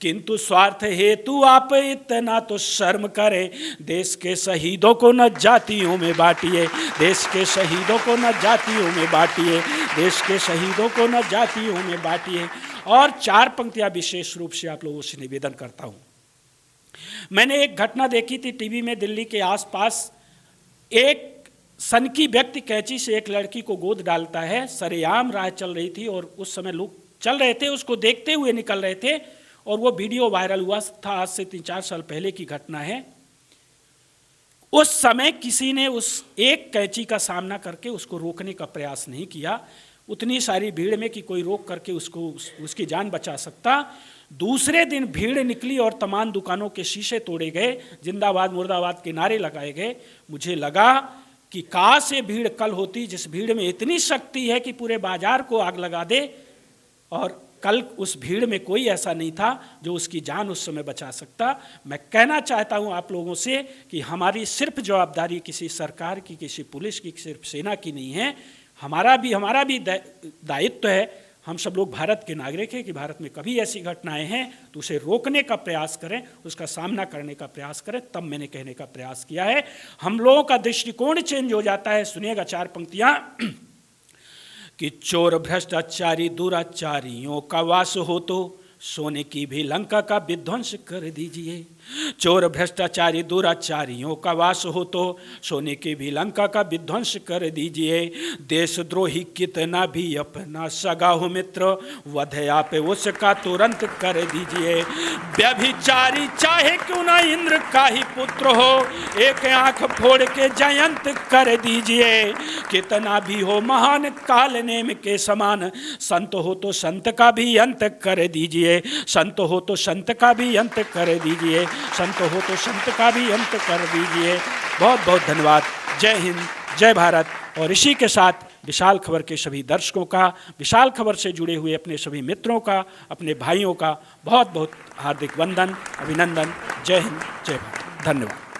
किंतु स्वार्थ हेतु आप इतना तो शर्म करें, देश के शहीदों को न जातियों में बांटिए, देश के शहीदों को न जातियों में बांटिए, देश के शहीदों को न जातियों में बांटिए। और 4 पंक्तियां विशेष रूप से आप लोगों से निवेदन करता हूं। मैंने एक घटना देखी थी टीवी में, दिल्ली के आसपास एक सनकी व्यक्ति कैंची से एक लड़की को गोद डालता है। सरेआम राह चल रही थी और उस समय लोग चल रहे थे, उसको देखते हुए निकल रहे थे और वो वीडियो वायरल हुआ था। आज से 3-4 साल पहले की घटना है। उस समय किसी ने उस एक कैंची का सामना करके उसको रोकने का प्रयास नहीं किया। उतनी सारी भीड़ में कि कोई रोक करके उसकी जान बचा सकता। दूसरे दिन भीड़ निकली और तमाम दुकानों के शीशे तोड़े गए, जिंदाबाद मुर्दाबाद के नारे लगाए गए। मुझे लगा कि काश ये भीड़ कल होती जिस भीड़ में इतनी शक्ति है कि पूरे बाजार को आग लगा दे, और कल उस भीड़ में कोई ऐसा नहीं था जो उसकी जान उस समय बचा सकता। मैं कहना चाहता हूं आप लोगों से कि हमारी सिर्फ जवाबदारी किसी सरकार की, किसी पुलिस की, सिर्फ सेना की नहीं है, हमारा भी दायित्व है। हम सब लोग भारत के नागरिक हैं कि भारत में कभी ऐसी घटनाएं हैं तो उसे रोकने का प्रयास करें, उसका सामना करने का प्रयास करें। तब मैंने कहने का प्रयास किया है। हम लोगों का दृष्टिकोण चेंज हो जाता है। सुनिएगा 4 पंक्तियां कि चोर भ्रष्टाचारी दुराचारियों का वास हो तो सोने की भी लंका का विध्वंस कर दीजिए। चोर भ्रष्टाचारी दुराचारियों का वास हो तो सोने की भी लंका का विध्वंस कर दीजिए। देशद्रोही कितना भी अपना सगा हो मित्र, वध आप उसका तुरंत कर दीजिए। व्यभिचारी चाहे क्यों ना इंद्र का ही पुत्र हो, एक आंख फोड़ के जयंत कर दीजिए। कितना भी हो महान काल नेम के समान, संत हो तो संत का भी अंत कर दीजिए। संत हो तो संत का भी अंत कर दीजिए। संत हो तो संत का भी अंत कर दीजिए। बहुत बहुत धन्यवाद। जय हिंद, जय भारत। और इसी के साथ विशाल खबर के सभी दर्शकों का, विशाल खबर से जुड़े हुए अपने सभी मित्रों का, अपने भाइयों का बहुत बहुत हार्दिक वंदन, अभिनंदन। जय हिंद, जय भारत। धन्यवाद।